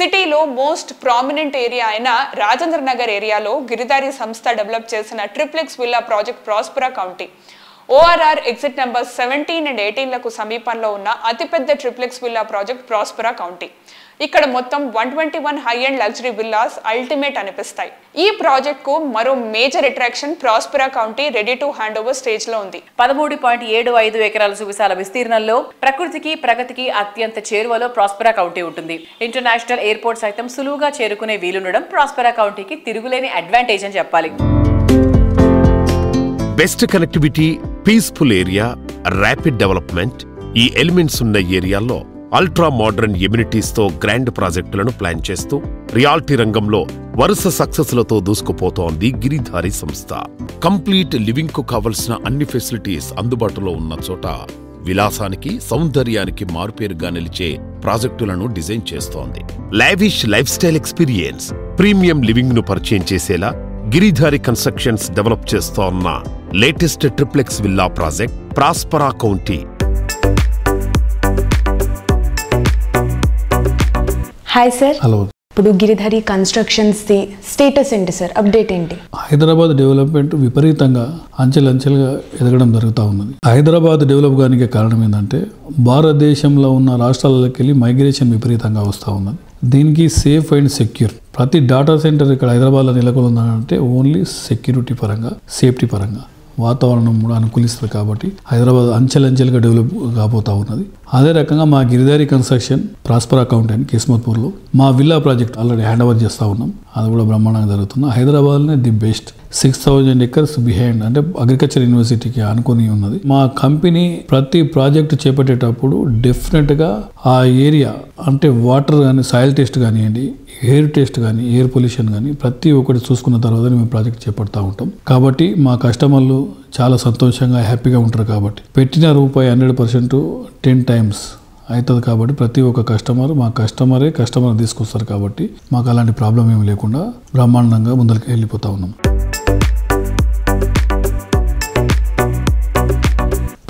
సిటీలో most prominent area అయిన రాజేంద్ర నగర్ ఏరియాలో గిరిదారి సంస్థ డెవలప్ చేసిన triplex villa project Prospera County ORR exit number 17 and 18లకు సమీపంలో ఉన్న అతిపెద్ద triplex villa project Prospera County. ఇక్కడ మొత్తం 121 high and luxury villas ultimate అనిపిస్తాయి. ఈ ప్రాజెక్ట్ కు మరో major attraction Prospera County ready to hand over stage లో ఉంది. 13.75 ఎకరాల సువిశాల విస్తీర్ణంలో ప్రకృతికి ప్రగతికి అత్యంత చేరువలో ప్రాస్పెరా కౌంటీ ఉంటుంది. ఇంటర్నేషనల్ ఎయిర్పోర్ట్ సైతం సులువుగా చేరుకునే వీలుండడం ప్రాస్పెరా కౌంటీకి తిరుగులేని అడ్వాంటేజ్ అని చెప్పాలి. Best connectivity, peaceful area, rapid development, ఈ ఎలిమెంట్స్ ఉన్న ఏరియాల్లో అల్ట్రా మోడర్న్ ఎమ్యూనిటీస్ తో గ్రాండ్ ప్రాజెక్టులను ప్లాన్ చేస్తూ రియాలిటీ రంగంలో వరుస సక్సెస్లతో దూసుకుపోతోంది గిరిధారి సంస్థ. కంప్లీట్ లివింగ్ కు కావలసిన అన్ని ఫెసిలిటీస్ అందుబాటులో ఉన్న చోట విలాసానికి, సౌందర్యానికి మారుపేరుగా నిలిచే ప్రాజెక్టులను డిజైన్ చేస్తోంది. Lavish life style experience, premium living ను పరిచయం చేసేలా గిరిధారి కన్స్ట్రక్షన్స్ డెవలప్ చేస్తోన్న latest triplex villa project Prospera county. Hi sir. Hello. ఇప్పుడు గిరిధారి కన్స్ట్రక్షన్స్ ది స్టేటస్ ఏంటి సార్, అప్డేట్ ఏంటి? హైదరాబాద్ డెవలప్మెంట్ విపరీతంగా అంచెలంచెలుగా ఎదగడం జరుగుతూ ఉన్నది. హైదరాబాద్ డెవలప్ కానికి కారణం ఏంటంటే భారతదేశంలో ఉన్న రాష్ట్రాలకి వెళ్ళి మైగ్రేషన్ విపరీతంగా వస్తూ ఉన్నది. దీనికి సేఫ్ అండ్ సెక్యూర్ ప్రతి డేటా సెంటర్ ఇక్కడ హైదరాబాద్లో నెలకొందంటే ఓన్లీ సెక్యూరిటీ పరంగా, సేఫ్టీ పరంగా, వాతావరణం కూడా అనుకూలిస్తుంది. కాబట్టి హైదరాబాద్ అంచెలంచెలుగా డెవలప్ కాబోతూ ఉన్నది. అదే రకంగా మా గిరిధారి కన్స్ట్రక్షన్ ప్రాస్పెరా కౌంటీ అని కిస్మత్పూర్లో మా villa project already hand over చేస్తూ ఉన్నాం. అది కూడా బ్రహ్మాండంగా జరుగుతుంది. హైదరాబాద్లోనే ది బెస్ట్ 6000 ఎకర్స్ బిహైండ్ అంటే అగ్రికల్చర్ యూనివర్సిటీకి అనుకుని ఉన్నది. మా కంపెనీ ప్రతి ప్రాజెక్టు చేపట్టేటప్పుడు డెఫినెట్గా ఆ ఏరియా అంటే వాటర్ కానీ, సాయిల్ టెస్ట్ కానివ్వండి, ఎయిర్ టెస్ట్ కానీ, ఎయిర్ పొల్యూషన్ కానీ ప్రతి ఒక్కటి చూసుకున్న తర్వాత మేము ప్రాజెక్ట్ చేపడతా ఉంటాం. కాబట్టి మా కస్టమర్లు చాలా సంతోషంగా, హ్యాపీగా ఉంటారు. కాబట్టి పెట్టిన రూపాయి 100% 10 times అవుతుంది. కాబట్టి ప్రతి ఒక్క మా కస్టమర్ తీసుకొస్తారు. కాబట్టి మాకు అలాంటి ప్రాబ్లం ఏమి లేకుండా బ్రహ్మాండంగా ముందరికి వెళ్ళిపోతా ఉన్నాం.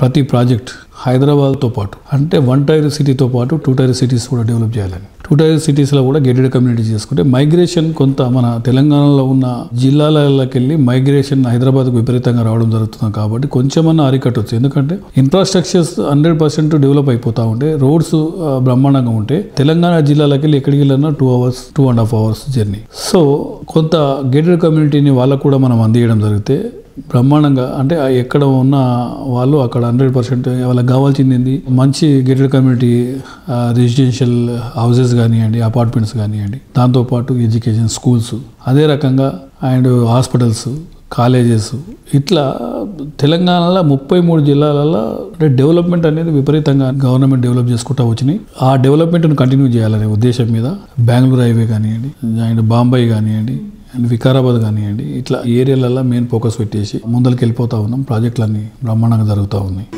ప్రతి ప్రాజెక్ట్ హైదరాబాద్తో పాటు అంటే 1 tier సిటీతో పాటు 2 tier సిటీస్ కూడా డెవలప్ చేయాలని, 2 tier సిటీస్లో కూడా గేటెడ్ కమ్యూనిటీ చేసుకుంటే మైగ్రేషన్ కొంత మన తెలంగాణలో ఉన్న జిల్లాలకి వెళ్ళి మైగ్రేషన్ హైదరాబాద్కు విపరీతంగా రావడం జరుగుతుంది. కాబట్టి కొంచెమన్నా అరికట్టవచ్చు. ఎందుకంటే ఇన్ఫ్రాస్ట్రక్చర్స్ 100% డెవలప్ అయిపోతూ ఉంటే, రోడ్స్ బ్రహ్మాండంగా ఉంటే తెలంగాణ జిల్లాలకి వెళ్ళి ఎక్కడికి వెళ్ళినా 2 hours 2.5 hours జర్నీ. సో కొంత గేటెడ్ కమ్యూనిటీని వాళ్ళకు కూడా మనం అందియడం జరిగితే బ్రహ్మాండంగా అంటే ఎక్కడ ఉన్న వాళ్ళు అక్కడ 100% వాళ్ళకి కావాల్సింది మంచి గేటెడ్ కమ్యూనిటీ రెసిడెన్షియల్ హౌసెస్ కానివ్వండి, అపార్ట్మెంట్స్ కానివ్వండి, దాంతోపాటు ఎడ్యుకేషన్, స్కూల్స్, అదే రకంగా అండ్ హాస్పిటల్స్, కాలేజెస్, ఇట్లా తెలంగాణలో 33 జిల్లాలలో డెవలప్మెంట్ అనేది విపరీతంగా గవర్నమెంట్ డెవలప్ చేసుకుంటూ వచ్చినాయి. ఆ డెవలప్మెంట్ను కంటిన్యూ చేయాలనే ఉద్దేశం మీద బెంగళూరు హైవే కానివ్వండి, అండ్ బాంబే కానివ్వండి, అండ్ వికారాబాద్ కానివ్వండి, ఇట్లా ఏరియాలలో మెయిన్ ఫోకస్ పెట్టేసి ముందరికి వెళ్ళిపోతూ ఉన్నాం. ప్రాజెక్టులన్నీ బ్రహ్మాండంగా జరుగుతూ ఉన్నాయి.